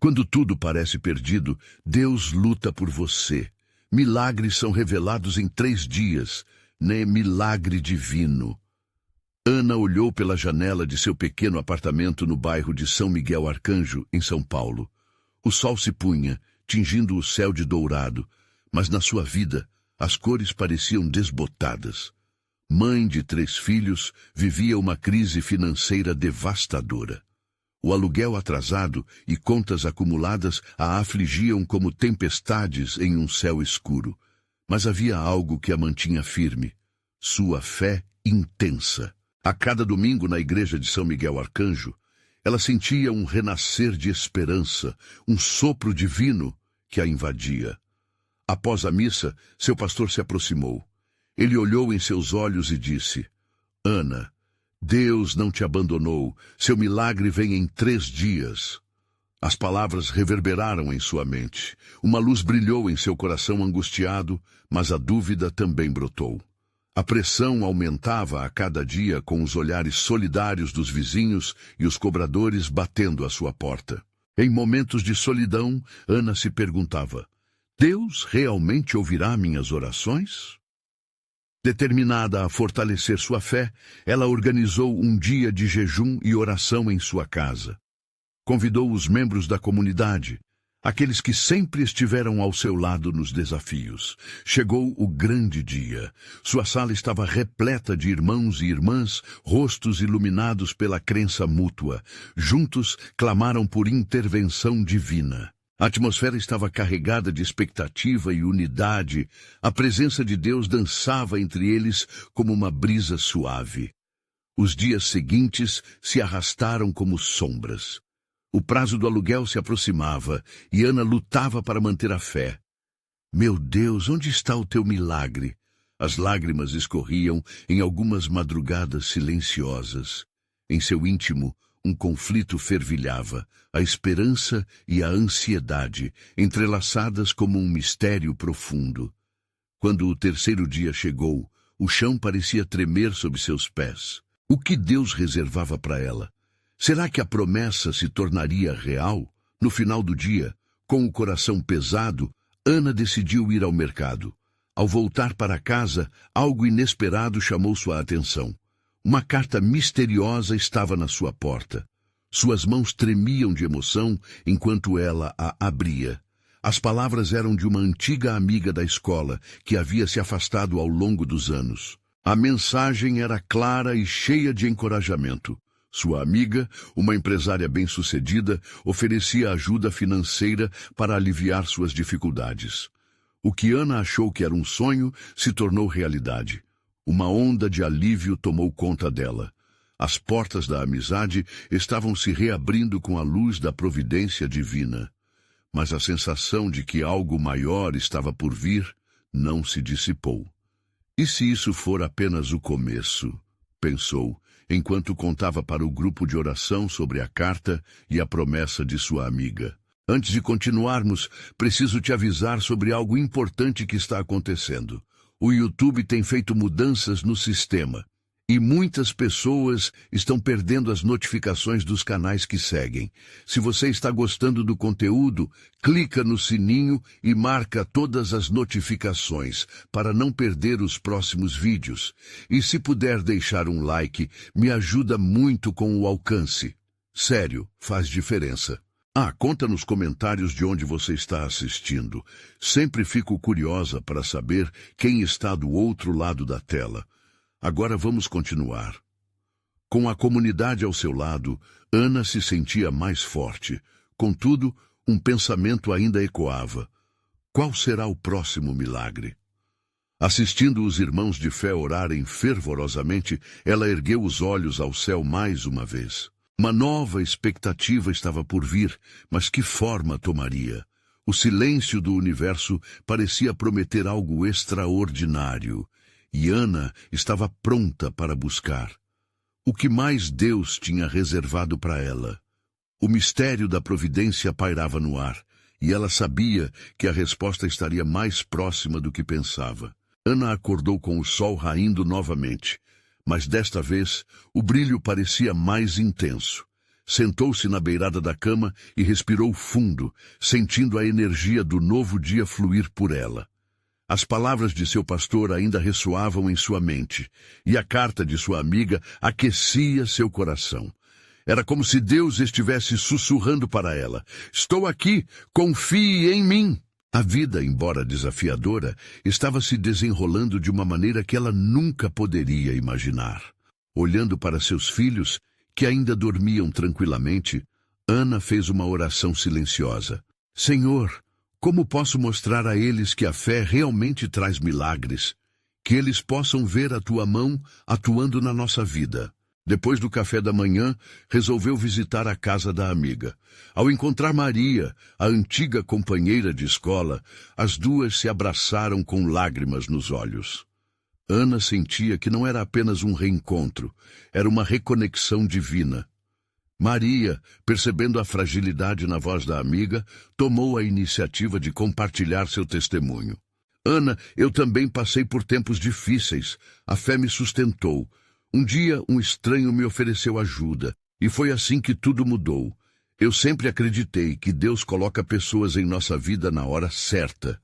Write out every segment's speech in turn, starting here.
Quando tudo parece perdido, Deus luta por você. Milagres são revelados em 3 dias, né? Milagre divino. Ana olhou pela janela de seu pequeno apartamento no bairro de São Miguel Arcanjo, em São Paulo. O sol se punha, tingindo o céu de dourado, mas na sua vida as cores pareciam desbotadas. Mãe de 3 filhos, vivia uma crise financeira devastadora. O aluguel atrasado e contas acumuladas a afligiam como tempestades em um céu escuro. Mas havia algo que a mantinha firme: sua fé intensa. A cada domingo na igreja de São Miguel Arcanjo, ela sentia um renascer de esperança, um sopro divino que a invadia. Após a missa, seu pastor se aproximou. Ele olhou em seus olhos e disse: Ana, Deus não te abandonou, seu milagre vem em 3 dias. As palavras reverberaram em sua mente. Uma luz brilhou em seu coração angustiado, mas a dúvida também brotou. A pressão aumentava a cada dia com os olhares solidários dos vizinhos e os cobradores batendo à sua porta. Em momentos de solidão, Ana se perguntava: Deus realmente ouvirá minhas orações? Determinada a fortalecer sua fé, ela organizou um dia de jejum e oração em sua casa. Convidou os membros da comunidade, aqueles que sempre estiveram ao seu lado nos desafios. Chegou o grande dia. Sua sala estava repleta de irmãos e irmãs, rostos iluminados pela crença mútua. Juntos clamaram por intervenção divina. A atmosfera estava carregada de expectativa e unidade. A presença de Deus dançava entre eles como uma brisa suave. Os dias seguintes se arrastaram como sombras. O prazo do aluguel se aproximava e Ana lutava para manter a fé. Meu Deus, onde está o teu milagre? As lágrimas escorriam em algumas madrugadas silenciosas. Em seu íntimo, um conflito fervilhava, a esperança e a ansiedade, entrelaçadas como um mistério profundo. Quando o 3º dia chegou, o chão parecia tremer sob seus pés. O que Deus reservava para ela? Será que a promessa se tornaria real? No final do dia, com o coração pesado, Ana decidiu ir ao mercado. Ao voltar para casa, algo inesperado chamou sua atenção. Uma carta misteriosa estava na sua porta. Suas mãos tremiam de emoção enquanto ela a abria. As palavras eram de uma antiga amiga da escola que havia se afastado ao longo dos anos. A mensagem era clara e cheia de encorajamento. Sua amiga, uma empresária bem-sucedida, oferecia ajuda financeira para aliviar suas dificuldades. O que Ana achou que era um sonho se tornou realidade. Uma onda de alívio tomou conta dela. As portas da amizade estavam se reabrindo com a luz da providência divina. Mas a sensação de que algo maior estava por vir não se dissipou. E se isso for apenas o começo? Pensou, enquanto contava para o grupo de oração sobre a carta e a promessa de sua amiga. Antes de continuarmos, preciso te avisar sobre algo importante que está acontecendo. O YouTube tem feito mudanças no sistema e muitas pessoas estão perdendo as notificações dos canais que seguem. Se você está gostando do conteúdo, clica no sininho e marca todas as notificações para não perder os próximos vídeos. E se puder deixar um like, me ajuda muito com o alcance. Sério, faz diferença. Conta nos comentários de onde você está assistindo. Sempre fico curiosa para saber quem está do outro lado da tela. Agora vamos continuar. Com a comunidade ao seu lado, Ana se sentia mais forte. Contudo, um pensamento ainda ecoava. Qual será o próximo milagre? Assistindo os irmãos de fé orarem fervorosamente, ela ergueu os olhos ao céu mais uma vez. Uma nova expectativa estava por vir, mas que forma tomaria? O silêncio do universo parecia prometer algo extraordinário, e Ana estava pronta para buscar. O que mais Deus tinha reservado para ela? O mistério da providência pairava no ar, e ela sabia que a resposta estaria mais próxima do que pensava. Ana acordou com o sol raindo novamente. Mas desta vez, o brilho parecia mais intenso. Sentou-se na beirada da cama e respirou fundo, sentindo a energia do novo dia fluir por ela. As palavras de seu pastor ainda ressoavam em sua mente, e a carta de sua amiga aquecia seu coração. Era como se Deus estivesse sussurrando para ela: "Estou aqui, confie em mim." A vida, embora desafiadora, estava se desenrolando de uma maneira que ela nunca poderia imaginar. Olhando para seus filhos, que ainda dormiam tranquilamente, Ana fez uma oração silenciosa. "Senhor, como posso mostrar a eles que a fé realmente traz milagres? Que eles possam ver a tua mão atuando na nossa vida." Depois do café da manhã, resolveu visitar a casa da amiga. Ao encontrar Maria, a antiga companheira de escola, as duas se abraçaram com lágrimas nos olhos. Ana sentia que não era apenas um reencontro, era uma reconexão divina. Maria, percebendo a fragilidade na voz da amiga, tomou a iniciativa de compartilhar seu testemunho. "Ana, eu também passei por tempos difíceis. A fé me sustentou. Um dia, um estranho me ofereceu ajuda, e foi assim que tudo mudou. Eu sempre acreditei que Deus coloca pessoas em nossa vida na hora certa."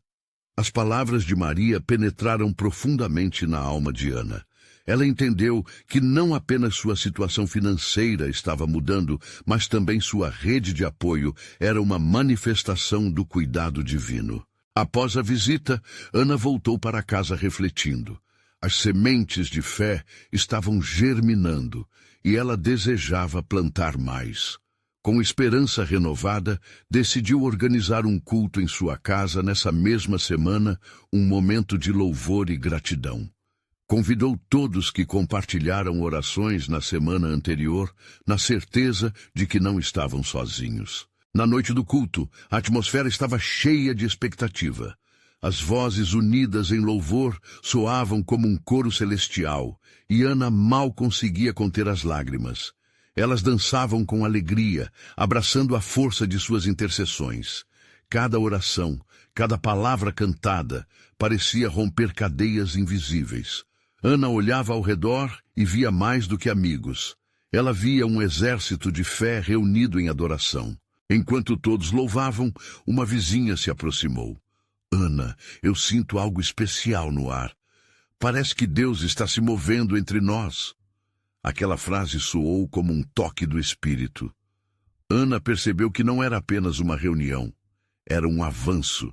As palavras de Maria penetraram profundamente na alma de Ana. Ela entendeu que não apenas sua situação financeira estava mudando, mas também sua rede de apoio era uma manifestação do cuidado divino. Após a visita, Ana voltou para casa refletindo. As sementes de fé estavam germinando e ela desejava plantar mais. Com esperança renovada, decidiu organizar um culto em sua casa nessa mesma semana, um momento de louvor e gratidão. Convidou todos que compartilharam orações na semana anterior, na certeza de que não estavam sozinhos. Na noite do culto, a atmosfera estava cheia de expectativa. As vozes unidas em louvor soavam como um coro celestial, e Ana mal conseguia conter as lágrimas. Elas dançavam com alegria, abraçando a força de suas intercessões. Cada oração, cada palavra cantada, parecia romper cadeias invisíveis. Ana olhava ao redor e via mais do que amigos. Ela via um exército de fé reunido em adoração. Enquanto todos louvavam, uma vizinha se aproximou. "Ana, eu sinto algo especial no ar. Parece que Deus está se movendo entre nós." Aquela frase soou como um toque do Espírito. Ana percebeu que não era apenas uma reunião, era um avanço.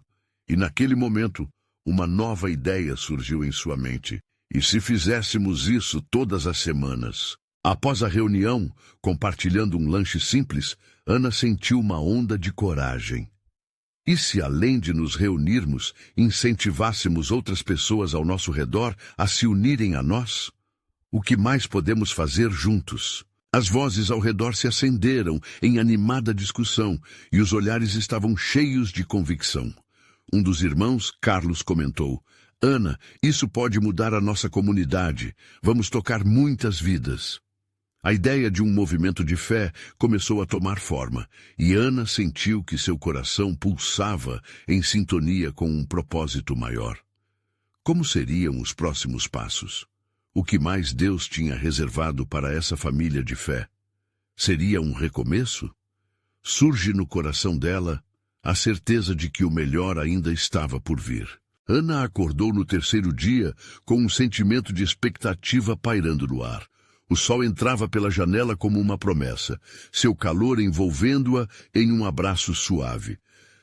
E naquele momento, uma nova ideia surgiu em sua mente. "E se fizéssemos isso todas as semanas?" Após a reunião, compartilhando um lanche simples, Ana sentiu uma onda de coragem. "E se, além de nos reunirmos, incentivássemos outras pessoas ao nosso redor a se unirem a nós? O que mais podemos fazer juntos?" As vozes ao redor se acenderam em animada discussão e os olhares estavam cheios de convicção. Um dos irmãos, Carlos, comentou: "Ana, isso pode mudar a nossa comunidade. Vamos tocar muitas vidas." A ideia de um movimento de fé começou a tomar forma, e Ana sentiu que seu coração pulsava em sintonia com um propósito maior. Como seriam os próximos passos? O que mais Deus tinha reservado para essa família de fé? Seria um recomeço? Surge no coração dela a certeza de que o melhor ainda estava por vir. Ana acordou no terceiro dia com um sentimento de expectativa pairando no ar. O sol entrava pela janela como uma promessa, seu calor envolvendo-a em um abraço suave.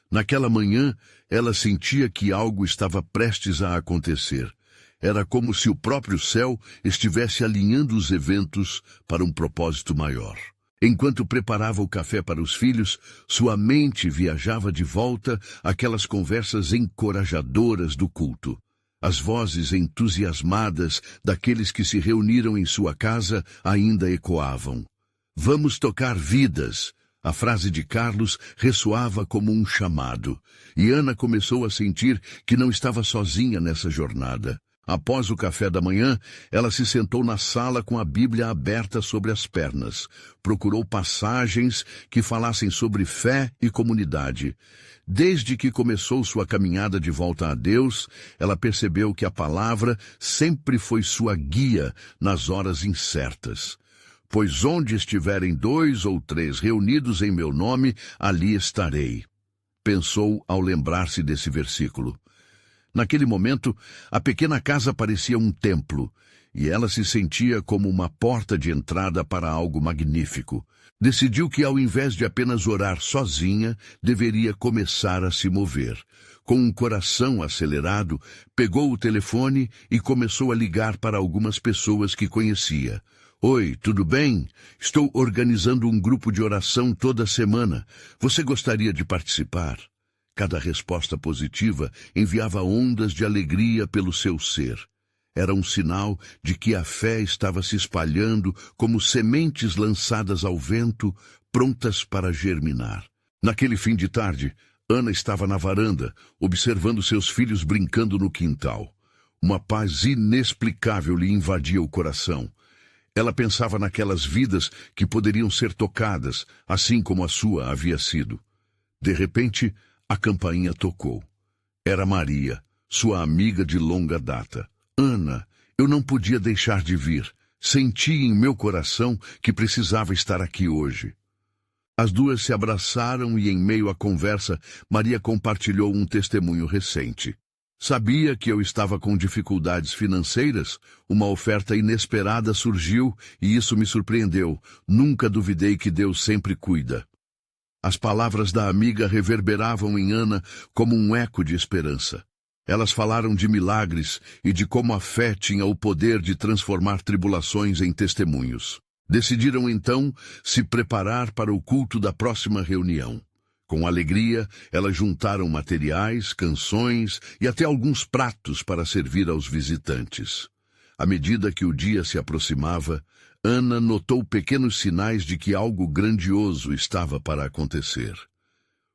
Naquela manhã, ela sentia que algo estava prestes a acontecer. Era como se o próprio céu estivesse alinhando os eventos para um propósito maior. Enquanto preparava o café para os filhos, sua mente viajava de volta àquelas conversas encorajadoras do culto. As vozes entusiasmadas daqueles que se reuniram em sua casa ainda ecoavam. "Vamos tocar vidas." A frase de Carlos ressoava como um chamado, e Ana começou a sentir que não estava sozinha nessa jornada. Após o café da manhã, ela se sentou na sala com a Bíblia aberta sobre as pernas. Procurou passagens que falassem sobre fé e comunidade. Desde que começou sua caminhada de volta a Deus, ela percebeu que a palavra sempre foi sua guia nas horas incertas. pois onde estiverem 2 ou 3 reunidos em meu nome, ali estarei. Pensou ao lembrar-se desse versículo. Naquele momento, a pequena casa parecia um templo, e ela se sentia como uma porta de entrada para algo magnífico. Decidiu que, ao invés de apenas orar sozinha, deveria começar a se mover. Com um coração acelerado, pegou o telefone e começou a ligar para algumas pessoas que conhecia. Oi, tudo bem? Estou organizando um grupo de oração toda semana. Você gostaria de participar? Cada resposta positiva enviava ondas de alegria pelo seu ser. Era um sinal de que a fé estava se espalhando como sementes lançadas ao vento, prontas para germinar. Naquele fim de tarde, Ana estava na varanda, observando seus filhos brincando no quintal. Uma paz inexplicável lhe invadia o coração. Ela pensava naquelas vidas que poderiam ser tocadas, assim como a sua havia sido. De repente, a campainha tocou. Era Maria, sua amiga de longa data. Ana, eu não podia deixar de vir. Senti em meu coração que precisava estar aqui hoje. As duas se abraçaram e, em meio à conversa, Maria compartilhou um testemunho recente. Sabia que eu estava com dificuldades financeiras? Uma oferta inesperada surgiu e isso me surpreendeu. Nunca duvidei que Deus sempre cuida. As palavras da amiga reverberavam em Ana como um eco de esperança. Elas falaram de milagres e de como a fé tinha o poder de transformar tribulações em testemunhos. Decidiram então se preparar para o culto da próxima reunião. Com alegria, elas juntaram materiais, canções e até alguns pratos para servir aos visitantes. À medida que o dia se aproximava, Ana notou pequenos sinais de que algo grandioso estava para acontecer.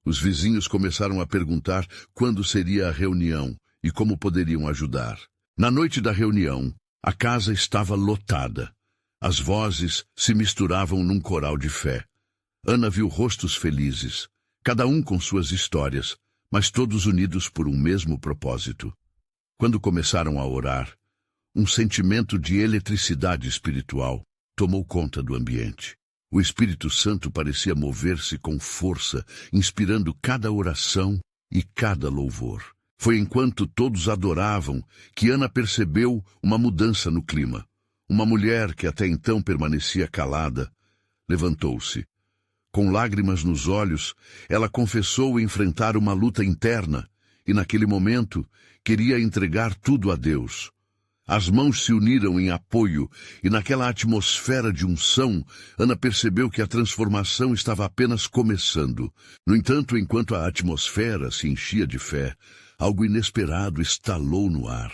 Os vizinhos começaram a perguntar quando seria a reunião e como poderiam ajudar. Na noite da reunião, a casa estava lotada. As vozes se misturavam num coral de fé. Ana viu rostos felizes, cada um com suas histórias, mas todos unidos por um mesmo propósito. Quando começaram a orar, um sentimento de eletricidade espiritual tomou conta do ambiente. O Espírito Santo parecia mover-se com força, inspirando cada oração e cada louvor. Foi enquanto todos adoravam que Ana percebeu uma mudança no clima. Uma mulher que até então permanecia calada, levantou-se. Com lágrimas nos olhos, ela confessou enfrentar uma luta interna e, naquele momento, queria entregar tudo a Deus. As mãos se uniram em apoio e, naquela atmosfera de unção, Ana percebeu que a transformação estava apenas começando. No entanto, enquanto a atmosfera se enchia de fé, algo inesperado estalou no ar.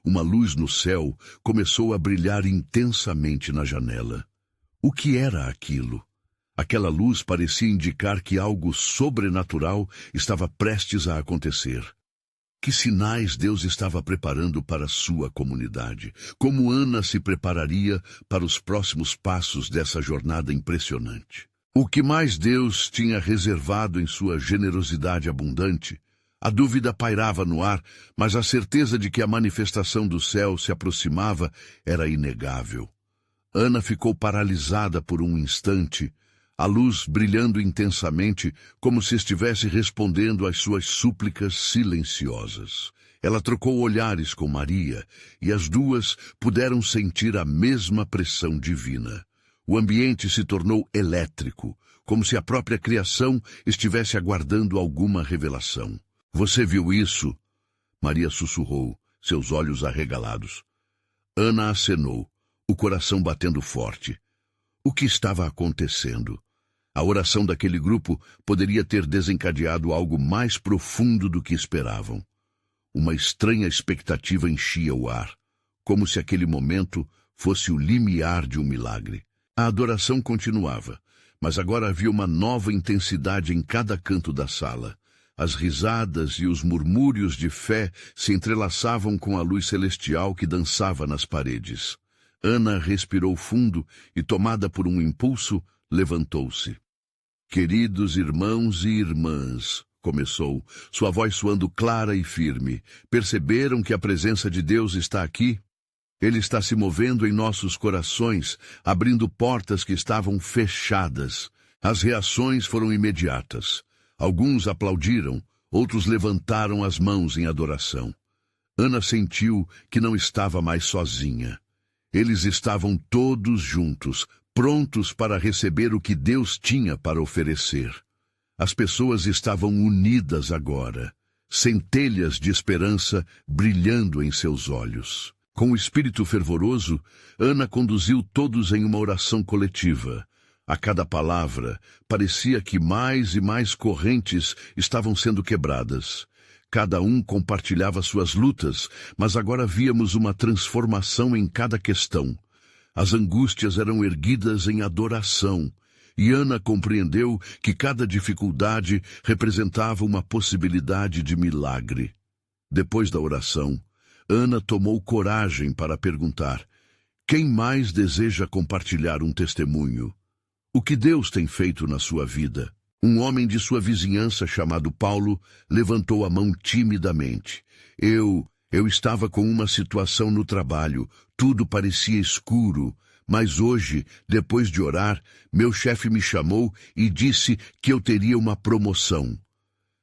Uma luz no céu começou a brilhar intensamente na janela. O que era aquilo? Aquela luz parecia indicar que algo sobrenatural estava prestes a acontecer. Que sinais Deus estava preparando para a sua comunidade? Como Ana se prepararia para os próximos passos dessa jornada impressionante? O que mais Deus tinha reservado em sua generosidade abundante? A dúvida pairava no ar, mas a certeza de que a manifestação do céu se aproximava era inegável. Ana ficou paralisada por um instante, a luz brilhando intensamente, como se estivesse respondendo às suas súplicas silenciosas. Ela trocou olhares com Maria, e as duas puderam sentir a mesma pressão divina. O ambiente se tornou elétrico, como se a própria criação estivesse aguardando alguma revelação. Você viu isso? Maria sussurrou, seus olhos arregalados. Ana acenou, o coração batendo forte. O que estava acontecendo? A oração daquele grupo poderia ter desencadeado algo mais profundo do que esperavam. Uma estranha expectativa enchia o ar, como se aquele momento fosse o limiar de um milagre. A adoração continuava, mas agora havia uma nova intensidade em cada canto da sala. As risadas e os murmúrios de fé se entrelaçavam com a luz celestial que dançava nas paredes. Ana respirou fundo e, tomada por um impulso, levantou-se. Queridos irmãos e irmãs, começou, sua voz soando clara e firme, perceberam que a presença de Deus está aqui? Ele está se movendo em nossos corações, abrindo portas que estavam fechadas. As reações foram imediatas. Alguns aplaudiram, outros levantaram as mãos em adoração. Ana sentiu que não estava mais sozinha. Eles estavam todos juntos, prontos para receber o que Deus tinha para oferecer. As pessoas estavam unidas agora, centelhas de esperança brilhando em seus olhos. Com o espírito fervoroso, Ana conduziu todos em uma oração coletiva. A cada palavra, parecia que mais e mais correntes estavam sendo quebradas. Cada um compartilhava suas lutas, mas agora víamos uma transformação em cada questão. As angústias eram erguidas em adoração, e Ana compreendeu que cada dificuldade representava uma possibilidade de milagre. Depois da oração, Ana tomou coragem para perguntar: quem mais deseja compartilhar um testemunho? O que Deus tem feito na sua vida? Um homem de sua vizinhança chamado Paulo levantou a mão timidamente. Eu estava com uma situação no trabalho, tudo parecia escuro, mas hoje, depois de orar, meu chefe me chamou e disse que eu teria uma promoção.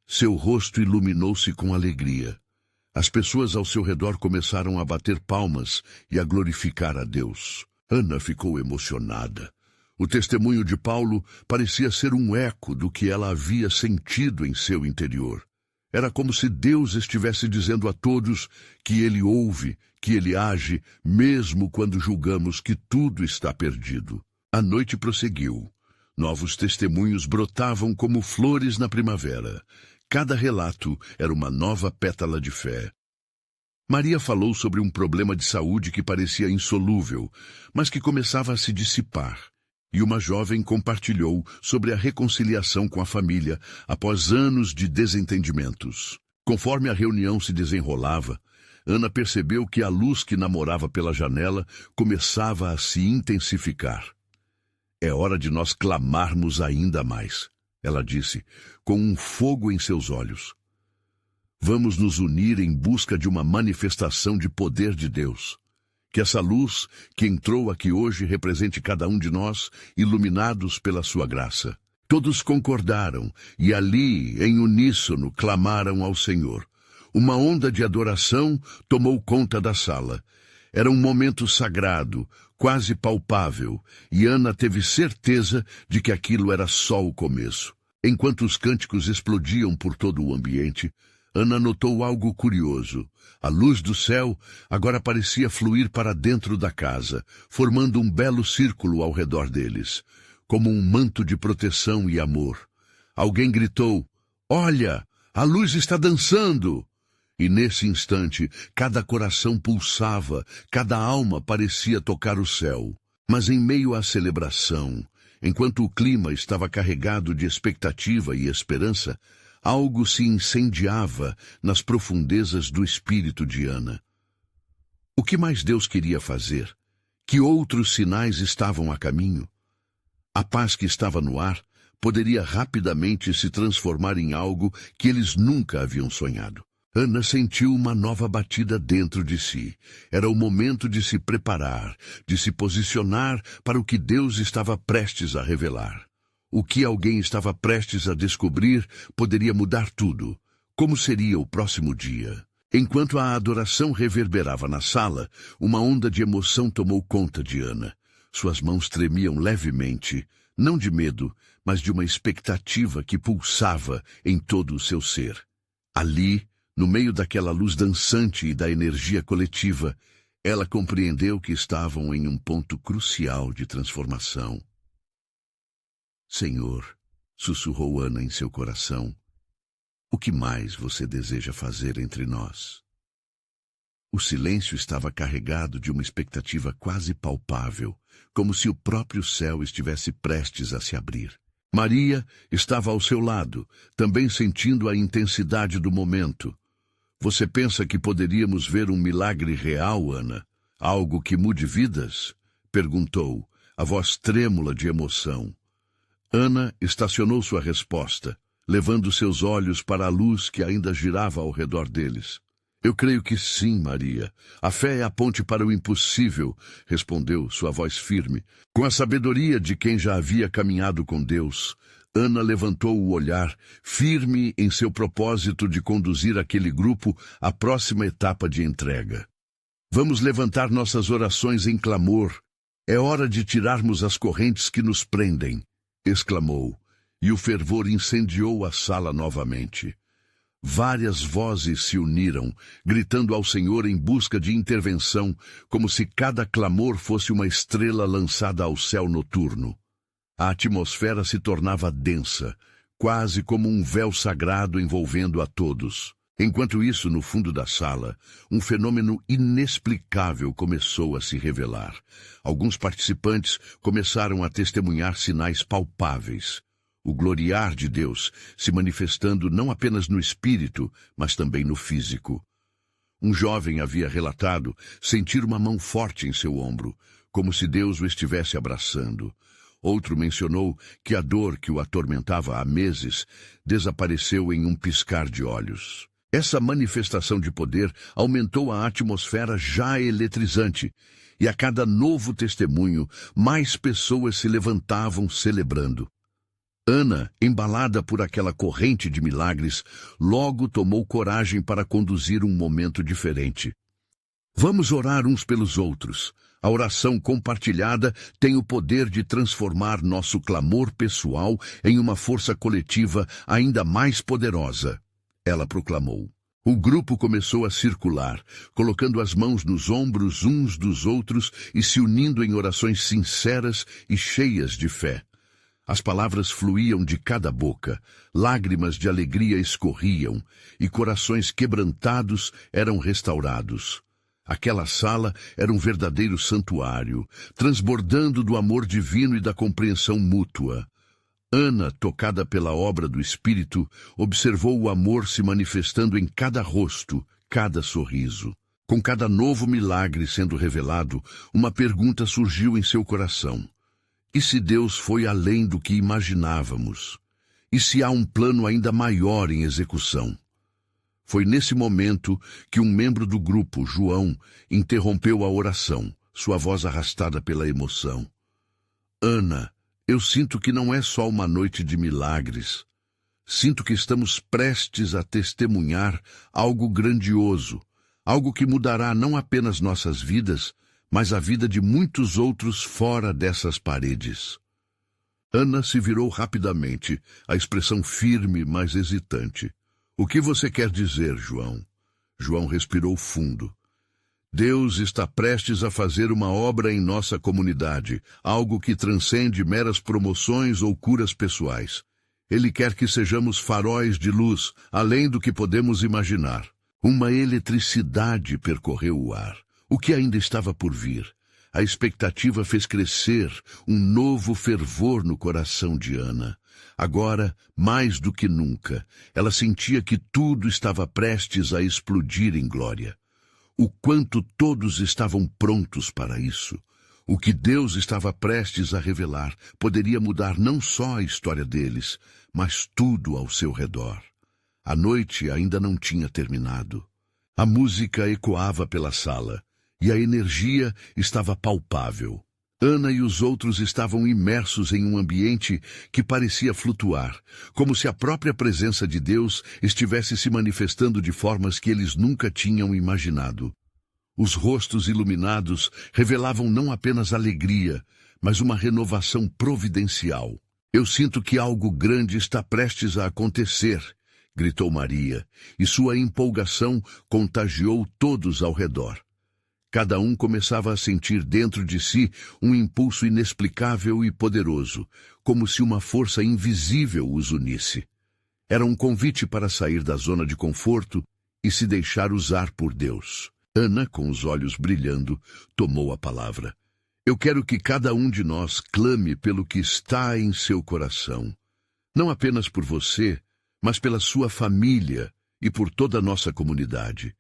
Seu rosto iluminou-se com alegria. As pessoas ao seu redor começaram a bater palmas e a glorificar a Deus. Ana ficou emocionada. O testemunho de Paulo parecia ser um eco do que ela havia sentido em seu interior. Era como se Deus estivesse dizendo a todos que Ele ouve, que Ele age, mesmo quando julgamos que tudo está perdido. A noite prosseguiu. Novos testemunhos brotavam como flores na primavera. Cada relato era uma nova pétala de fé. Maria falou sobre um problema de saúde que parecia insolúvel, mas que começava a se dissipar. E uma jovem compartilhou sobre a reconciliação com a família após anos de desentendimentos. Conforme a reunião se desenrolava, Ana percebeu que a luz que namorava pela janela começava a se intensificar. É hora de nós clamarmos ainda mais, ela disse, com um fogo em seus olhos. Vamos nos unir em busca de uma manifestação de poder de Deus. Que essa luz que entrou aqui hoje represente cada um de nós, iluminados pela sua graça. Todos concordaram e ali, em uníssono, clamaram ao Senhor. Uma onda de adoração tomou conta da sala. Era um momento sagrado, quase palpável, e Ana teve certeza de que aquilo era só o começo. Enquanto os cânticos explodiam por todo o ambiente, Ana notou algo curioso. A luz do céu agora parecia fluir para dentro da casa, formando um belo círculo ao redor deles, como um manto de proteção e amor. Alguém gritou: "Olha, a luz está dançando!" E nesse instante, cada coração pulsava, cada alma parecia tocar o céu. Mas em meio à celebração, enquanto o clima estava carregado de expectativa e esperança, algo se incendiava nas profundezas do espírito de Ana. O que mais Deus queria fazer? Que outros sinais estavam a caminho? A paz que estava no ar poderia rapidamente se transformar em algo que eles nunca haviam sonhado. Ana sentiu uma nova batida dentro de si. Era o momento de se preparar, de se posicionar para o que Deus estava prestes a revelar. O que alguém estava prestes a descobrir poderia mudar tudo. Como seria o próximo dia? Enquanto a adoração reverberava na sala, uma onda de emoção tomou conta de Ana. Suas mãos tremiam levemente, não de medo, mas de uma expectativa que pulsava em todo o seu ser. Ali, no meio daquela luz dançante e da energia coletiva, ela compreendeu que estavam em um ponto crucial de transformação. Senhor, sussurrou Ana em seu coração, o que mais você deseja fazer entre nós? O silêncio estava carregado de uma expectativa quase palpável, como se o próprio céu estivesse prestes a se abrir. Maria estava ao seu lado, também sentindo a intensidade do momento. Você pensa que poderíamos ver um milagre real, Ana? Algo que mude vidas? Perguntou, a voz trêmula de emoção. Ana estacionou sua resposta, levando seus olhos para a luz que ainda girava ao redor deles. Eu creio que sim, Maria. A fé é a ponte para o impossível, respondeu sua voz firme. Com a sabedoria de quem já havia caminhado com Deus, Ana levantou o olhar, firme em seu propósito de conduzir aquele grupo à próxima etapa de entrega. Vamos levantar nossas orações em clamor. É hora de tirarmos as correntes que nos prendem, exclamou, e o fervor incendiou a sala novamente. Várias vozes se uniram, gritando ao Senhor em busca de intervenção, como se cada clamor fosse uma estrela lançada ao céu noturno. A atmosfera se tornava densa, quase como um véu sagrado envolvendo a todos. Enquanto isso, no fundo da sala, um fenômeno inexplicável começou a se revelar. Alguns participantes começaram a testemunhar sinais palpáveis. O gloriar de Deus se manifestando não apenas no espírito, mas também no físico. Um jovem havia relatado sentir uma mão forte em seu ombro, como se Deus o estivesse abraçando. Outro mencionou que a dor que o atormentava há meses desapareceu em um piscar de olhos. Essa manifestação de poder aumentou a atmosfera já eletrizante, e a cada novo testemunho, mais pessoas se levantavam celebrando. Ana, embalada por aquela corrente de milagres, logo tomou coragem para conduzir um momento diferente. Vamos orar uns pelos outros. A oração compartilhada tem o poder de transformar nosso clamor pessoal em uma força coletiva ainda mais poderosa. Ela proclamou. O grupo começou a circular, colocando as mãos nos ombros uns dos outros e se unindo em orações sinceras e cheias de fé. As palavras fluíam de cada boca, lágrimas de alegria escorriam, e corações quebrantados eram restaurados. Aquela sala era um verdadeiro santuário, transbordando do amor divino e da compreensão mútua. Ana, tocada pela obra do Espírito, observou o amor se manifestando em cada rosto, cada sorriso. Com cada novo milagre sendo revelado, uma pergunta surgiu em seu coração. E se Deus foi além do que imaginávamos? E se há um plano ainda maior em execução? Foi nesse momento que um membro do grupo, João, interrompeu a oração, sua voz arrastada pela emoção. Ana, eu sinto que não é só uma noite de milagres. Sinto que estamos prestes a testemunhar algo grandioso, algo que mudará não apenas nossas vidas, mas a vida de muitos outros fora dessas paredes. Ana se virou rapidamente, a expressão firme, mas hesitante. O que você quer dizer, João? João respirou fundo. Deus está prestes a fazer uma obra em nossa comunidade, algo que transcende meras promoções ou curas pessoais. Ele quer que sejamos faróis de luz, além do que podemos imaginar. Uma eletricidade percorreu o ar. O que ainda estava por vir? A expectativa fez crescer um novo fervor no coração de Ana. Agora, mais do que nunca, ela sentia que tudo estava prestes a explodir em glória. O quanto todos estavam prontos para isso. O que Deus estava prestes a revelar poderia mudar não só a história deles, mas tudo ao seu redor. A noite ainda não tinha terminado. A música ecoava pela sala. E a energia estava palpável. Ana e os outros estavam imersos em um ambiente que parecia flutuar, como se a própria presença de Deus estivesse se manifestando de formas que eles nunca tinham imaginado. Os rostos iluminados revelavam não apenas alegria, mas uma renovação providencial. Eu sinto que algo grande está prestes a acontecer, gritou Maria, e sua empolgação contagiou todos ao redor. Cada um começava a sentir dentro de si um impulso inexplicável e poderoso, como se uma força invisível os unisse. Era um convite para sair da zona de conforto e se deixar usar por Deus. Ana, com os olhos brilhando, tomou a palavra. Eu quero que cada um de nós clame pelo que está em seu coração. Não apenas por você, mas pela sua família e por toda a nossa comunidade.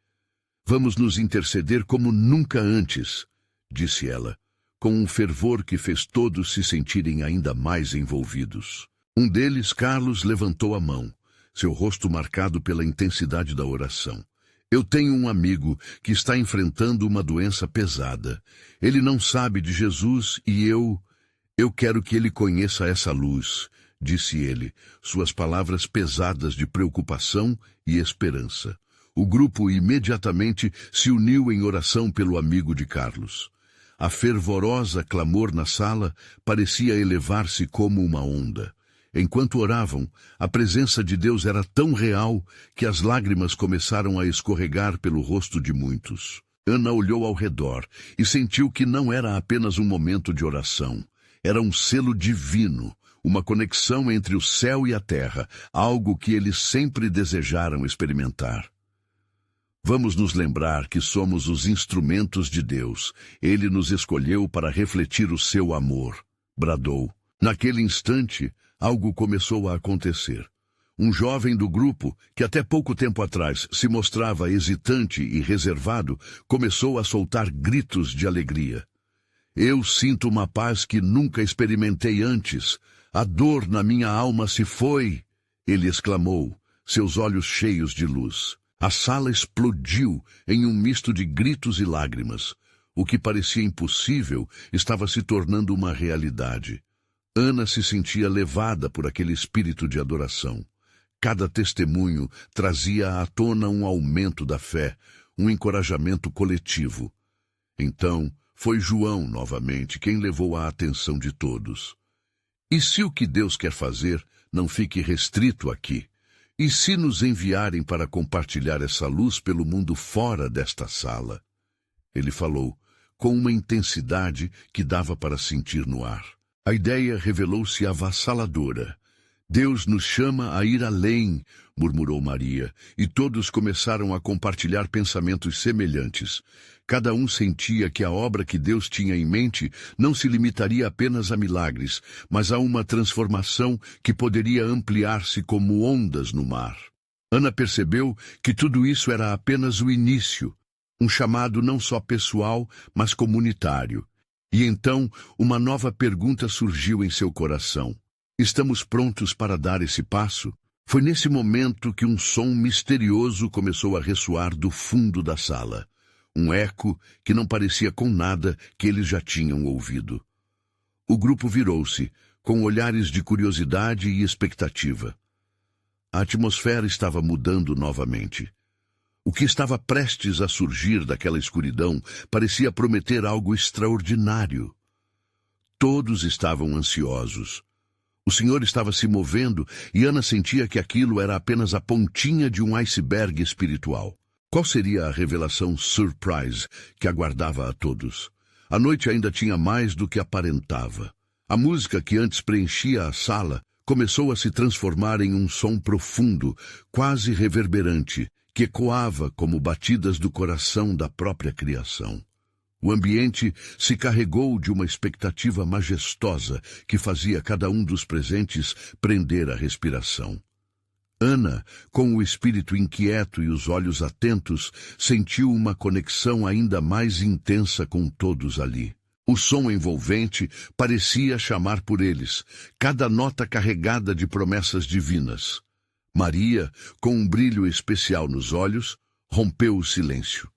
Vamos nos interceder como nunca antes, disse ela, com um fervor que fez todos se sentirem ainda mais envolvidos. Um deles, Carlos, levantou a mão, seu rosto marcado pela intensidade da oração. Eu tenho um amigo que está enfrentando uma doença pesada. Ele não sabe de Jesus e eu quero que ele conheça essa luz, disse ele, suas palavras pesadas de preocupação e esperança. O grupo imediatamente se uniu em oração pelo amigo de Carlos. A fervorosa clamor na sala parecia elevar-se como uma onda. Enquanto oravam, a presença de Deus era tão real que as lágrimas começaram a escorregar pelo rosto de muitos. Ana olhou ao redor e sentiu que não era apenas um momento de oração. Era um selo divino, uma conexão entre o céu e a terra, algo que eles sempre desejaram experimentar. Vamos nos lembrar que somos os instrumentos de Deus. Ele nos escolheu para refletir o seu amor, bradou. Naquele instante, algo começou a acontecer. Um jovem do grupo, que até pouco tempo atrás se mostrava hesitante e reservado, começou a soltar gritos de alegria. Eu sinto uma paz que nunca experimentei antes. A dor na minha alma se foi, ele exclamou, seus olhos cheios de luz. A sala explodiu em um misto de gritos e lágrimas. O que parecia impossível estava se tornando uma realidade. Ana se sentia levada por aquele espírito de adoração. Cada testemunho trazia à tona um aumento da fé, um encorajamento coletivo. Então, foi João, novamente, quem levou a atenção de todos. E se o que Deus quer fazer não fique restrito aqui? E se nos enviarem para compartilhar essa luz pelo mundo fora desta sala? Ele falou, com uma intensidade que dava para sentir no ar. A ideia revelou-se avassaladora. Deus nos chama a ir além, murmurou Maria, e todos começaram a compartilhar pensamentos semelhantes. Cada um sentia que a obra que Deus tinha em mente não se limitaria apenas a milagres, mas a uma transformação que poderia ampliar-se como ondas no mar. Ana percebeu que tudo isso era apenas o início, um chamado não só pessoal, mas comunitário. E então, uma nova pergunta surgiu em seu coração. Estamos prontos para dar esse passo? Foi nesse momento que um som misterioso começou a ressoar do fundo da sala. Um eco que não parecia com nada que eles já tinham ouvido. O grupo virou-se, com olhares de curiosidade e expectativa. A atmosfera estava mudando novamente. O que estava prestes a surgir daquela escuridão parecia prometer algo extraordinário. Todos estavam ansiosos. O Senhor estava se movendo e Ana sentia que aquilo era apenas a pontinha de um iceberg espiritual. Qual seria a revelação surprise que aguardava a todos? A noite ainda tinha mais do que aparentava. A música que antes preenchia a sala começou a se transformar em um som profundo, quase reverberante, que ecoava como batidas do coração da própria criação. O ambiente se carregou de uma expectativa majestosa que fazia cada um dos presentes prender a respiração. Ana, com o espírito inquieto e os olhos atentos, sentiu uma conexão ainda mais intensa com todos ali. O som envolvente parecia chamar por eles, cada nota carregada de promessas divinas. Maria, com um brilho especial nos olhos, rompeu o silêncio.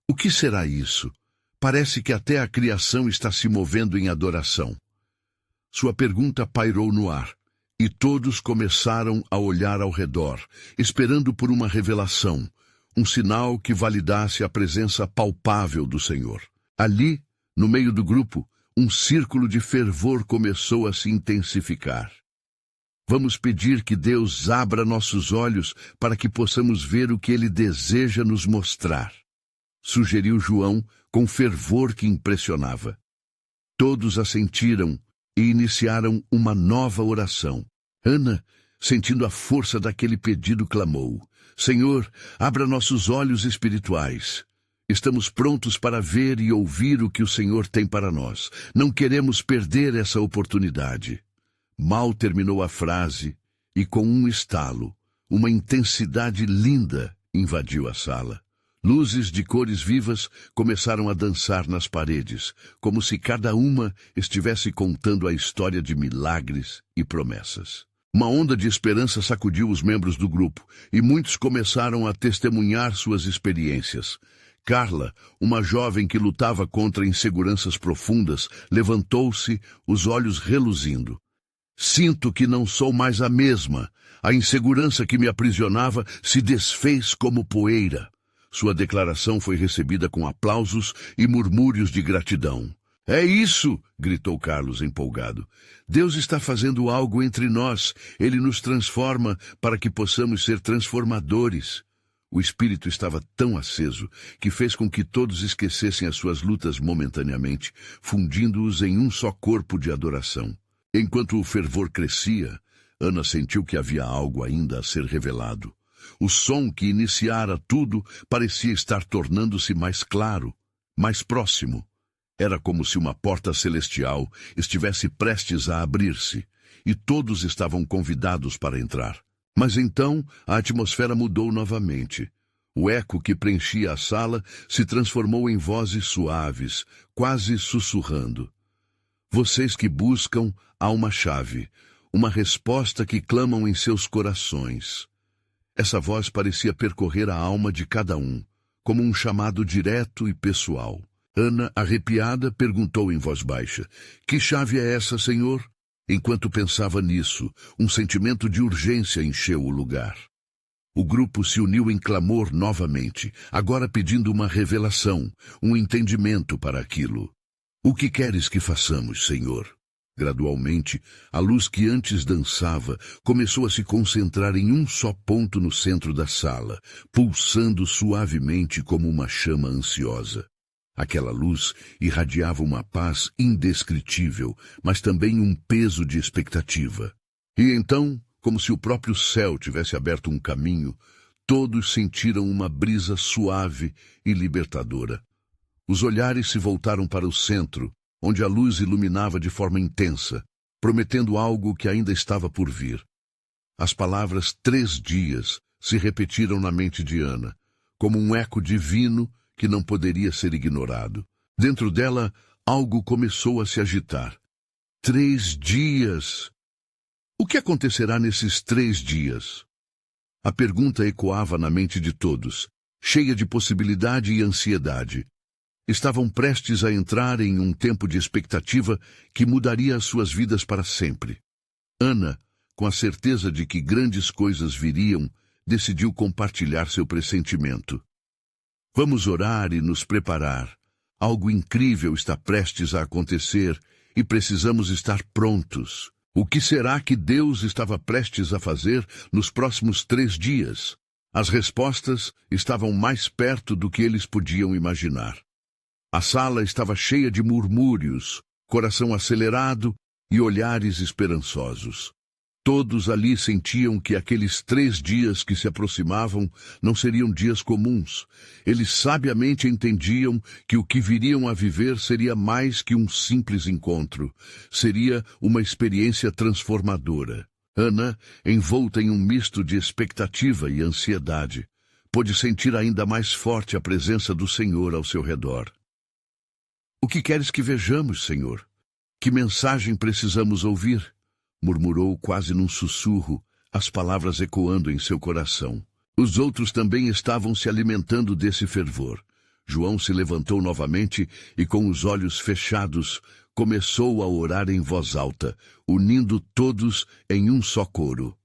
O que será isso? Parece que até a criação está se movendo em adoração. Sua pergunta pairou no ar, e todos começaram a olhar ao redor, esperando por uma revelação, um sinal que validasse a presença palpável do Senhor. Ali, no meio do grupo, um círculo de fervor começou a se intensificar. Vamos pedir que Deus abra nossos olhos para que possamos ver o que Ele deseja nos mostrar, sugeriu João com fervor que impressionava. Todos assentiram e iniciaram uma nova oração. Ana, sentindo a força daquele pedido, clamou: Senhor, abra nossos olhos espirituais. Estamos prontos para ver e ouvir o que o Senhor tem para nós. Não queremos perder essa oportunidade. Mal terminou a frase e, com um estalo, uma intensidade linda invadiu a sala. Luzes de cores vivas começaram a dançar nas paredes, como se cada uma estivesse contando a história de milagres e promessas. Uma onda de esperança sacudiu os membros do grupo, e muitos começaram a testemunhar suas experiências. Carla, uma jovem que lutava contra inseguranças profundas, levantou-se, os olhos reluzindo. Sinto que não sou mais a mesma. A insegurança que me aprisionava se desfez como poeira. Sua declaração foi recebida com aplausos e murmúrios de gratidão. É isso! Gritou Carlos empolgado. Deus está fazendo algo entre nós. Ele nos transforma para que possamos ser transformadores. O espírito estava tão aceso que fez com que todos esquecessem as suas lutas momentaneamente, fundindo-os em um só corpo de adoração. Enquanto o fervor crescia, Ana sentiu que havia algo ainda a ser revelado. O som que iniciara tudo parecia estar tornando-se mais claro, mais próximo. Era como se uma porta celestial estivesse prestes a abrir-se, e todos estavam convidados para entrar. Mas então a atmosfera mudou novamente. O eco que preenchia a sala se transformou em vozes suaves, quase sussurrando. Vocês que buscam, há uma chave, uma resposta que clamam em seus corações. Essa voz parecia percorrer a alma de cada um, como um chamado direto e pessoal. Ana, arrepiada, perguntou em voz baixa, que chave é essa, Senhor? Enquanto pensava nisso, um sentimento de urgência encheu o lugar. O grupo se uniu em clamor novamente, agora pedindo uma revelação, um entendimento para aquilo. O que queres que façamos, Senhor? Gradualmente, a luz que antes dançava começou a se concentrar em um só ponto no centro da sala, pulsando suavemente como uma chama ansiosa. Aquela luz irradiava uma paz indescritível, mas também um peso de expectativa. E então, como se o próprio céu tivesse aberto um caminho, todos sentiram uma brisa suave e libertadora. Os olhares se voltaram para o centro, onde a luz iluminava de forma intensa, prometendo algo que ainda estava por vir. As palavras 3 dias se repetiram na mente de Ana, como um eco divino que não poderia ser ignorado. Dentro dela, algo começou a se agitar. 3 dias! O que acontecerá nesses 3 dias? A pergunta ecoava na mente de todos, cheia de possibilidade e ansiedade. Estavam prestes a entrar em um tempo de expectativa que mudaria as suas vidas para sempre. Ana, com a certeza de que grandes coisas viriam, decidiu compartilhar seu pressentimento. Vamos orar e nos preparar. Algo incrível está prestes a acontecer e precisamos estar prontos. O que será que Deus estava prestes a fazer nos próximos 3 dias? As respostas estavam mais perto do que eles podiam imaginar. A sala estava cheia de murmúrios, coração acelerado e olhares esperançosos. Todos ali sentiam que aqueles 3 dias que se aproximavam não seriam dias comuns. Eles sabiamente entendiam que o que viriam a viver seria mais que um simples encontro. Seria uma experiência transformadora. Ana, envolta em um misto de expectativa e ansiedade, pôde sentir ainda mais forte a presença do Senhor ao seu redor. O que queres que vejamos, Senhor? Que mensagem precisamos ouvir? Murmurou quase num sussurro, as palavras ecoando em seu coração. Os outros também estavam se alimentando desse fervor. João se levantou novamente e, com os olhos fechados, começou a orar em voz alta, unindo todos em um só coro.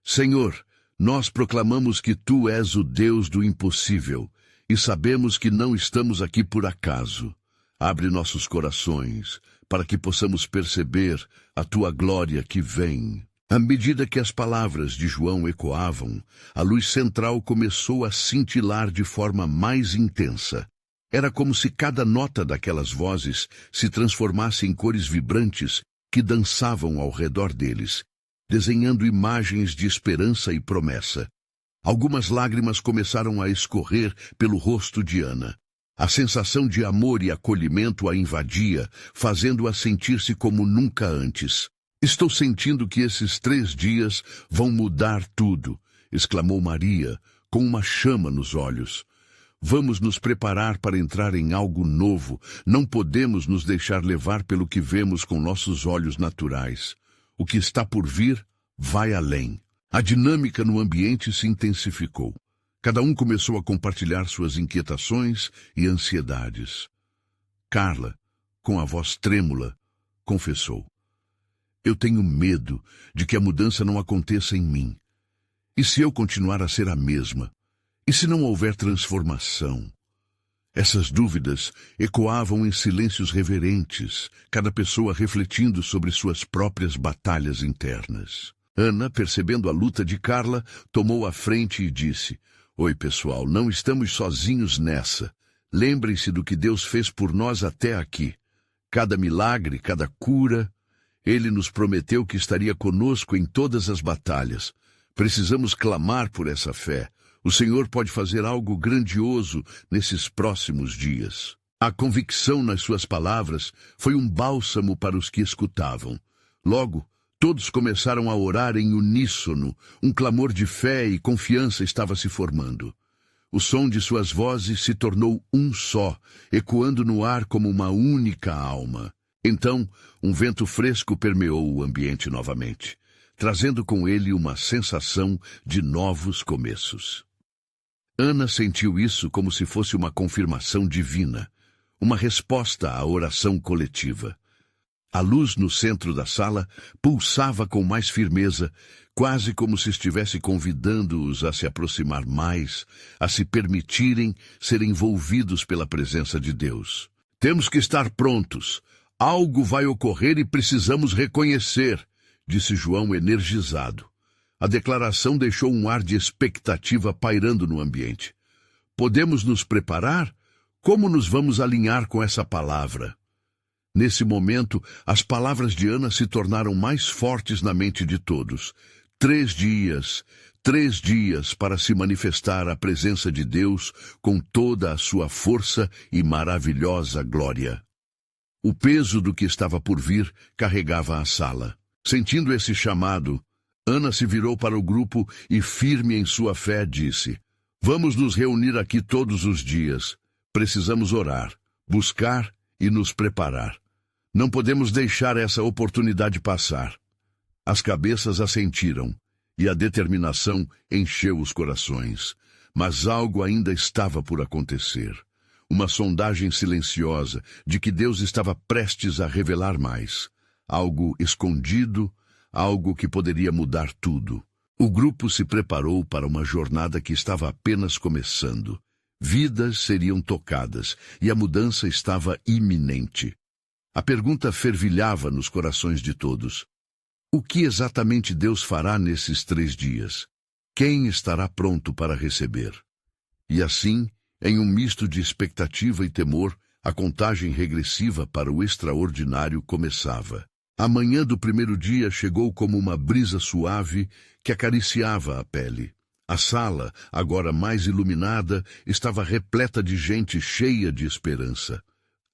Senhor, nós proclamamos que Tu és o Deus do impossível e sabemos que não estamos aqui por acaso. Abre nossos corações, para que possamos perceber a Tua glória que vem. À medida que as palavras de João ecoavam, a luz central começou a cintilar de forma mais intensa. Era como se cada nota daquelas vozes se transformasse em cores vibrantes que dançavam ao redor deles, desenhando imagens de esperança e promessa. Algumas lágrimas começaram a escorrer pelo rosto de Ana. A sensação de amor e acolhimento a invadia, fazendo-a sentir-se como nunca antes. Estou sentindo que esses 3 dias vão mudar tudo, exclamou Maria, com uma chama nos olhos. Vamos nos preparar para entrar em algo novo. Não podemos nos deixar levar pelo que vemos com nossos olhos naturais. O que está por vir vai além. A dinâmica no ambiente se intensificou. Cada um começou a compartilhar suas inquietações e ansiedades. Carla, com a voz trêmula, confessou: eu tenho medo de que a mudança não aconteça em mim. E se eu continuar a ser a mesma? E se não houver transformação? Essas dúvidas ecoavam em silêncios reverentes, cada pessoa refletindo sobre suas próprias batalhas internas. Ana, percebendo a luta de Carla, tomou a frente e disse: oi, pessoal, não estamos sozinhos nessa. Lembrem-se do que Deus fez por nós até aqui. Cada milagre, cada cura, Ele nos prometeu que estaria conosco em todas as batalhas. Precisamos clamar por essa fé. O Senhor pode fazer algo grandioso nesses próximos dias. A convicção nas suas palavras foi um bálsamo para os que escutavam. Logo, todos começaram a orar em uníssono. Um clamor de fé e confiança estava se formando. O som de suas vozes se tornou um só, ecoando no ar como uma única alma. Então, um vento fresco permeou o ambiente novamente, trazendo com ele uma sensação de novos começos. Ana sentiu isso como se fosse uma confirmação divina, uma resposta à oração coletiva. A luz no centro da sala pulsava com mais firmeza, quase como se estivesse convidando-os a se aproximar mais, a se permitirem ser envolvidos pela presença de Deus. Temos que estar prontos. Algo vai ocorrer e precisamos reconhecer, disse João energizado. A declaração deixou um ar de expectativa pairando no ambiente. Podemos nos preparar? Como nos vamos alinhar com essa palavra? Nesse momento, as palavras de Ana se tornaram mais fortes na mente de todos. 3 dias para se manifestar a presença de Deus com toda a sua força e maravilhosa glória. O peso do que estava por vir carregava a sala. Sentindo esse chamado, Ana se virou para o grupo e, firme em sua fé, disse: vamos nos reunir aqui todos os dias. Precisamos orar, buscar e nos preparar. Não podemos deixar essa oportunidade passar. As cabeças assentiram e a determinação encheu os corações. Mas algo ainda estava por acontecer. Uma sondagem silenciosa de que Deus estava prestes a revelar mais. Algo escondido, algo que poderia mudar tudo. O grupo se preparou para uma jornada que estava apenas começando. Vidas seriam tocadas e a mudança estava iminente. A pergunta fervilhava nos corações de todos. O que exatamente Deus fará nesses 3 dias? Quem estará pronto para receber? E assim, em um misto de expectativa e temor, a contagem regressiva para o extraordinário começava. A manhã do primeiro dia chegou como uma brisa suave que acariciava a pele. A sala, agora mais iluminada, estava repleta de gente cheia de esperança.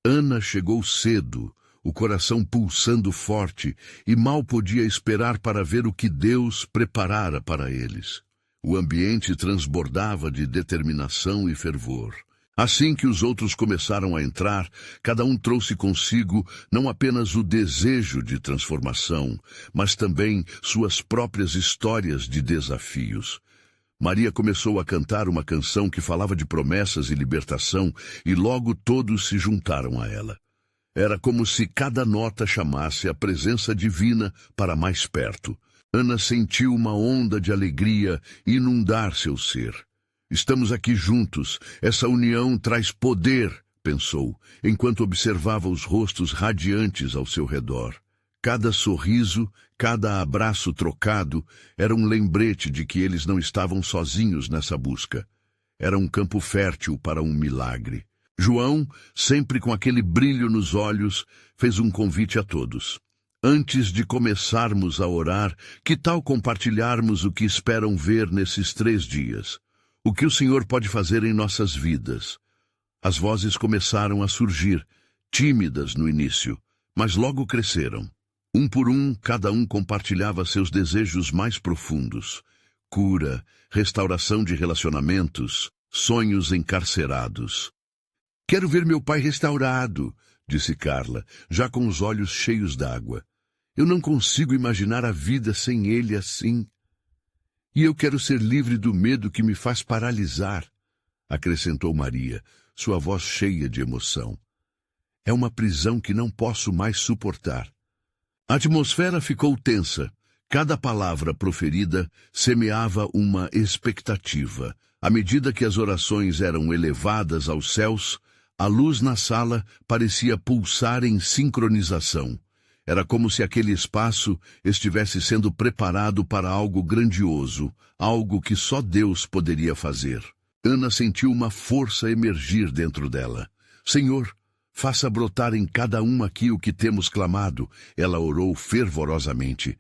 Ana chegou cedo, o coração pulsando forte, e mal podia esperar para ver o que Deus preparara para eles. O ambiente transbordava de determinação e fervor. Assim que os outros começaram a entrar, cada um trouxe consigo não apenas o desejo de transformação, mas também suas próprias histórias de desafios. Maria começou a cantar uma canção que falava de promessas e libertação, e logo todos se juntaram a ela. Era como se cada nota chamasse a presença divina para mais perto. Ana sentiu uma onda de alegria inundar seu ser. Estamos aqui juntos, essa união traz poder, pensou, enquanto observava os rostos radiantes ao seu redor. Cada sorriso, cada abraço trocado, era um lembrete de que eles não estavam sozinhos nessa busca. Era um campo fértil para um milagre. João, sempre com aquele brilho nos olhos, fez um convite a todos. Antes de começarmos a orar, que tal compartilharmos o que esperam ver nesses 3 dias? O que o Senhor pode fazer em nossas vidas? As vozes começaram a surgir, tímidas no início, mas logo cresceram. Um por um, cada um compartilhava seus desejos mais profundos. Cura, restauração de relacionamentos, sonhos encarcerados. Quero ver meu pai restaurado, disse Carla, já com os olhos cheios d'água. Eu não consigo imaginar a vida sem ele assim. E eu quero ser livre do medo que me faz paralisar, acrescentou Maria, sua voz cheia de emoção. É uma prisão que não posso mais suportar. A atmosfera ficou tensa. Cada palavra proferida semeava uma expectativa. À medida que as orações eram elevadas aos céus, a luz na sala parecia pulsar em sincronização. Era como se aquele espaço estivesse sendo preparado para algo grandioso, algo que só Deus poderia fazer. Ana sentiu uma força emergir dentro dela. Senhor, faça brotar em cada um aqui o que temos clamado, ela orou fervorosamente.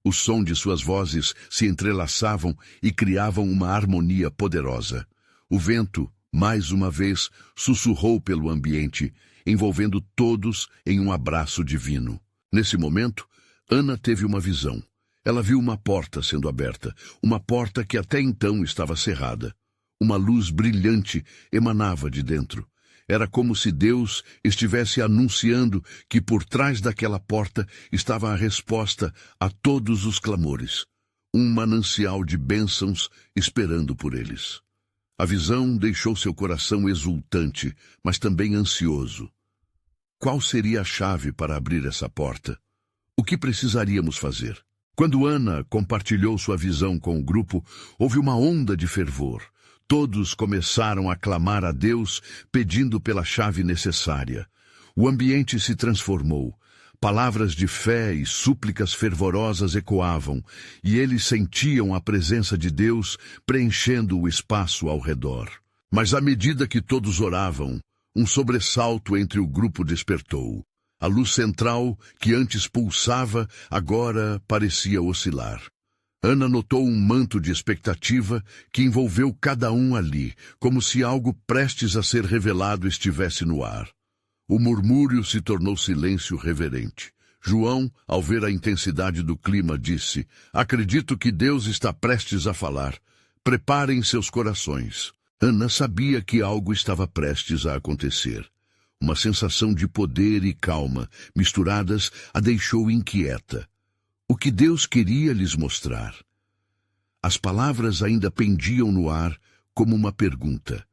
O som de suas vozes se entrelaçavam e criavam uma harmonia poderosa. O vento, mais uma vez, sussurrou pelo ambiente, envolvendo todos em um abraço divino. Nesse momento, Ana teve uma visão. Ela viu uma porta sendo aberta, uma porta que até então estava cerrada. Uma luz brilhante emanava de dentro. Era como se Deus estivesse anunciando que por trás daquela porta estava a resposta a todos os clamores. Um manancial de bênçãos esperando por eles. A visão deixou seu coração exultante, mas também ansioso. Qual seria a chave para abrir essa porta? O que precisaríamos fazer? Quando Ana compartilhou sua visão com o grupo, houve uma onda de fervor. Todos começaram a clamar a Deus, pedindo pela chave necessária. O ambiente se transformou. Palavras de fé e súplicas fervorosas ecoavam, e eles sentiam a presença de Deus preenchendo o espaço ao redor. Mas à medida que todos oravam, um sobressalto entre o grupo despertou. A luz central, que antes pulsava, agora parecia oscilar. Ana notou um manto de expectativa que envolveu cada um ali, como se algo prestes a ser revelado estivesse no ar. O murmúrio se tornou silêncio reverente. João, ao ver a intensidade do clima, disse: "Acredito que Deus está prestes a falar. Preparem seus corações." Ana sabia que algo estava prestes a acontecer. Uma sensação de poder e calma, misturadas, a deixou inquieta. O que Deus queria lhes mostrar? As palavras ainda pendiam no ar como uma pergunta,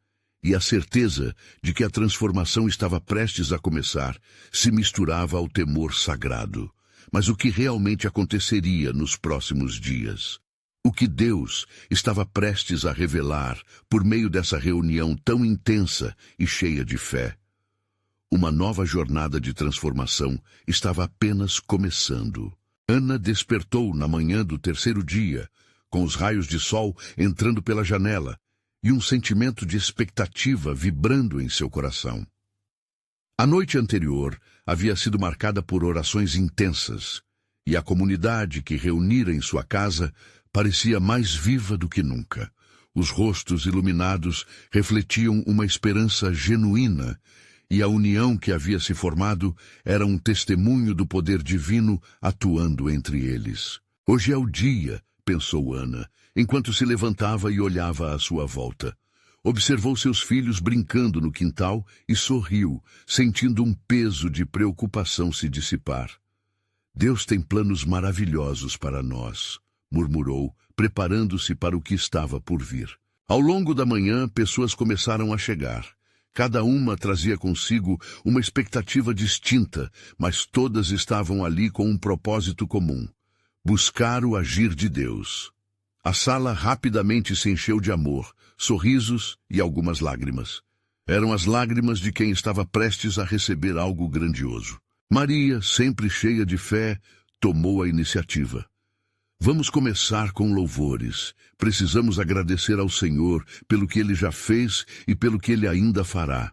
e a certeza de que a transformação estava prestes a começar se misturava ao temor sagrado. Mas o que realmente aconteceria nos próximos dias? O que Deus estava prestes a revelar por meio dessa reunião tão intensa e cheia de fé? Uma nova jornada de transformação estava apenas começando. Ana despertou na manhã do terceiro dia, com os raios de sol entrando pela janela e um sentimento de expectativa vibrando em seu coração. A noite anterior havia sido marcada por orações intensas, e a comunidade que reunira em sua casa parecia mais viva do que nunca. Os rostos iluminados refletiam uma esperança genuína, e a união que havia se formado era um testemunho do poder divino atuando entre eles. Hoje é o dia, pensou Ana, enquanto se levantava e olhava à sua volta. Observou seus filhos brincando no quintal e sorriu, sentindo um peso de preocupação se dissipar. Deus tem planos maravilhosos para nós, murmurou, preparando-se para o que estava por vir. Ao longo da manhã, pessoas começaram a chegar. Cada uma trazia consigo uma expectativa distinta, mas todas estavam ali com um propósito comum: buscar o agir de Deus. A sala rapidamente se encheu de amor, sorrisos e algumas lágrimas. Eram as lágrimas de quem estava prestes a receber algo grandioso. Maria, sempre cheia de fé, tomou a iniciativa. Vamos começar com louvores. Precisamos agradecer ao Senhor pelo que Ele já fez e pelo que Ele ainda fará.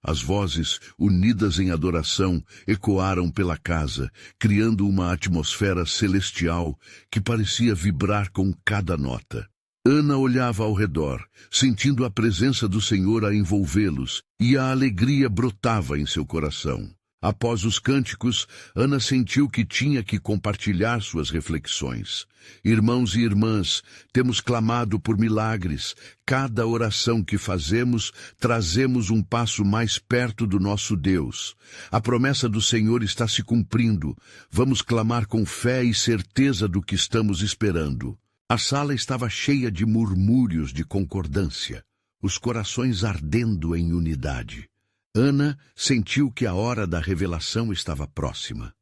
As vozes, unidas em adoração, ecoaram pela casa, criando uma atmosfera celestial que parecia vibrar com cada nota. Ana olhava ao redor, sentindo a presença do Senhor a envolvê-los, e a alegria brotava em seu coração. Após os cânticos, Ana sentiu que tinha que compartilhar suas reflexões. Irmãos e irmãs, temos clamado por milagres. Cada oração que fazemos, trazemos um passo mais perto do nosso Deus. A promessa do Senhor está se cumprindo. Vamos clamar com fé e certeza do que estamos esperando. A sala estava cheia de murmúrios de concordância, os corações ardendo em unidade. Ana sentiu que a hora da revelação estava próxima.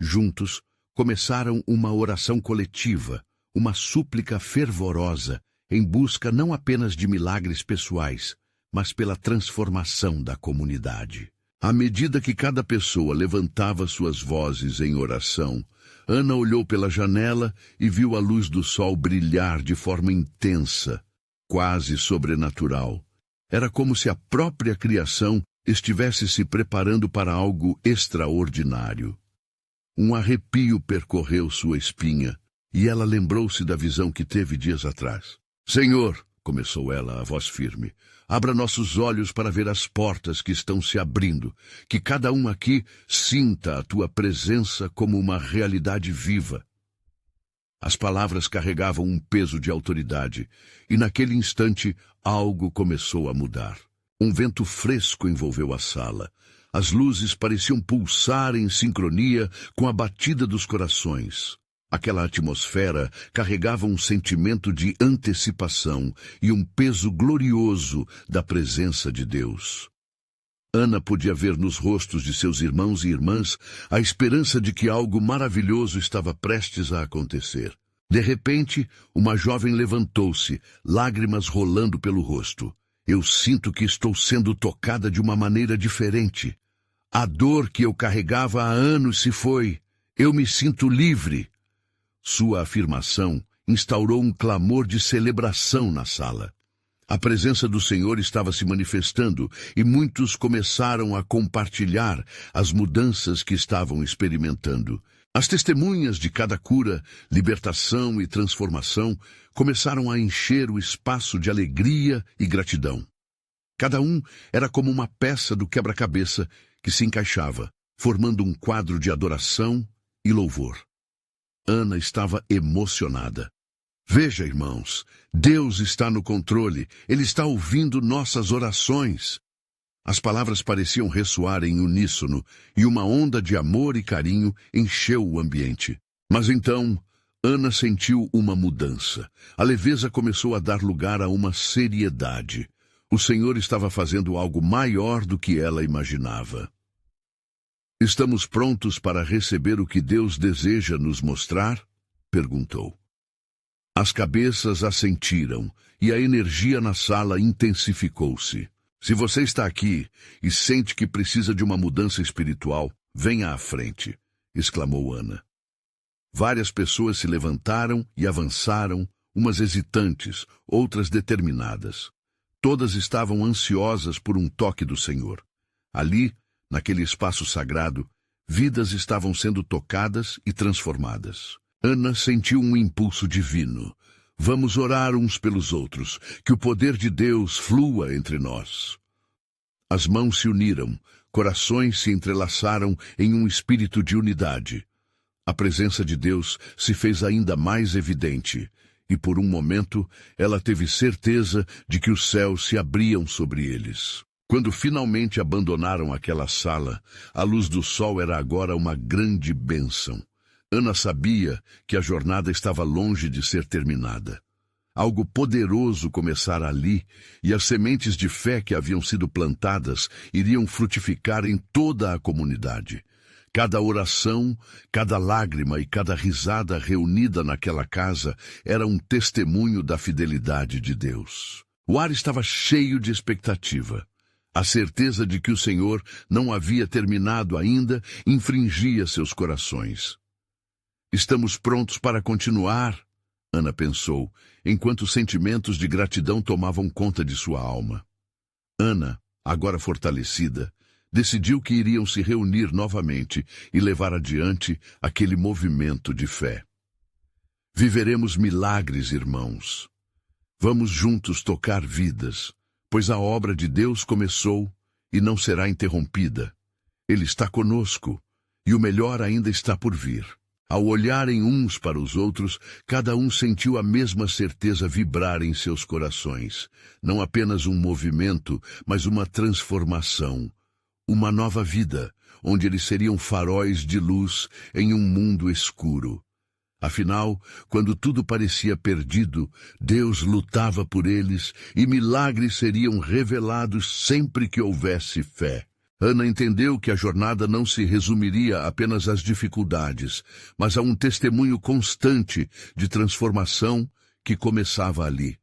Juntos, começaram uma oração coletiva, uma súplica fervorosa, em busca não apenas de milagres pessoais, mas pela transformação da comunidade. À medida que cada pessoa levantava suas vozes em oração, Ana olhou pela janela e viu a luz do sol brilhar de forma intensa, quase sobrenatural. Era como se a própria criação estivesse se preparando para algo extraordinário. Um arrepio percorreu sua espinha, e ela lembrou-se da visão que teve dias atrás. Senhor, começou ela, a voz firme, abra nossos olhos para ver as portas que estão se abrindo, que cada um aqui sinta a tua presença como uma realidade viva. As palavras carregavam um peso de autoridade, e naquele instante algo começou a mudar. Um vento fresco envolveu a sala. As luzes pareciam pulsar em sincronia com a batida dos corações. Aquela atmosfera carregava um sentimento de antecipação e um peso glorioso da presença de Deus. Ana podia ver nos rostos de seus irmãos e irmãs a esperança de que algo maravilhoso estava prestes a acontecer. De repente, uma jovem levantou-se, lágrimas rolando pelo rosto. Eu sinto que estou sendo tocada de uma maneira diferente. A dor que eu carregava há anos se foi. Eu me sinto livre. Sua afirmação instaurou um clamor de celebração na sala. A presença do Senhor estava se manifestando e muitos começaram a compartilhar as mudanças que estavam experimentando. As testemunhas de cada cura, libertação e transformação começaram a encher o espaço de alegria e gratidão. Cada um era como uma peça do quebra-cabeça que se encaixava, formando um quadro de adoração e louvor. Ana estava emocionada. Veja, irmãos, Deus está no controle, Ele está ouvindo nossas orações. As palavras pareciam ressoar em uníssono, e uma onda de amor e carinho encheu o ambiente. Mas então, Ana sentiu uma mudança. A leveza começou a dar lugar a uma seriedade. O Senhor estava fazendo algo maior do que ela imaginava. Estamos prontos para receber o que Deus deseja nos mostrar? Perguntou. As cabeças assentiram, e a energia na sala intensificou-se. Se você está aqui e sente que precisa de uma mudança espiritual, venha à frente, exclamou Ana. Várias pessoas se levantaram e avançaram, umas hesitantes, outras determinadas. Todas estavam ansiosas por um toque do Senhor. Ali, naquele espaço sagrado, vidas estavam sendo tocadas e transformadas. Ana sentiu um impulso divino. Vamos orar uns pelos outros, que o poder de Deus flua entre nós. As mãos se uniram, corações se entrelaçaram em um espírito de unidade. A presença de Deus se fez ainda mais evidente, e por um momento ela teve certeza de que os céus se abriam sobre eles. Quando finalmente abandonaram aquela sala, a luz do sol era agora uma grande bênção. Ana sabia que a jornada estava longe de ser terminada. Algo poderoso começara ali, e as sementes de fé que haviam sido plantadas iriam frutificar em toda a comunidade. Cada oração, cada lágrima e cada risada reunida naquela casa era um testemunho da fidelidade de Deus. O ar estava cheio de expectativa. A certeza de que o Senhor não havia terminado ainda infringia seus corações. Estamos prontos para continuar, Ana pensou, enquanto sentimentos de gratidão tomavam conta de sua alma. Ana, agora fortalecida, decidiu que iriam se reunir novamente e levar adiante aquele movimento de fé. Viveremos milagres, irmãos. Vamos juntos tocar vidas, pois a obra de Deus começou e não será interrompida. Ele está conosco, e o melhor ainda está por vir. Ao olharem uns para os outros, cada um sentiu a mesma certeza vibrar em seus corações. Não apenas um movimento, mas uma transformação. Uma nova vida, onde eles seriam faróis de luz em um mundo escuro. Afinal, quando tudo parecia perdido, Deus lutava por eles e milagres seriam revelados sempre que houvesse fé. Ana entendeu que a jornada não se resumiria apenas às dificuldades, mas a um testemunho constante de transformação que começava ali.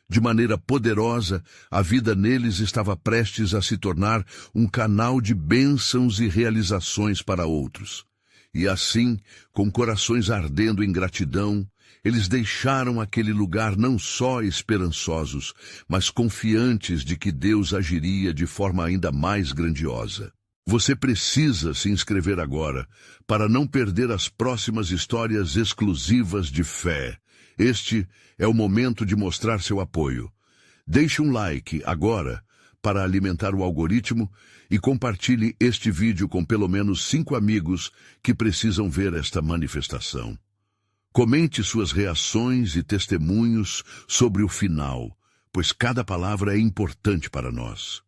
De maneira poderosa, a vida neles estava prestes a se tornar um canal de bênçãos e realizações para outros. E assim, com corações ardendo em gratidão, eles deixaram aquele lugar não só esperançosos, mas confiantes de que Deus agiria de forma ainda mais grandiosa. Você precisa se inscrever agora para não perder as próximas histórias exclusivas de fé. Este é o momento de mostrar seu apoio. Deixe um like agora para alimentar o algoritmo e compartilhe este vídeo com pelo menos 5 amigos que precisam ver esta manifestação. Comente suas reações e testemunhos sobre o final, pois cada palavra é importante para nós.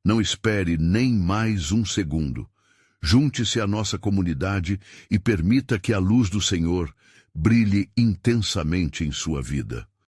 Não espere nem mais um segundo. Junte-se à nossa comunidade e permita que a luz do Senhor brilhe intensamente em sua vida.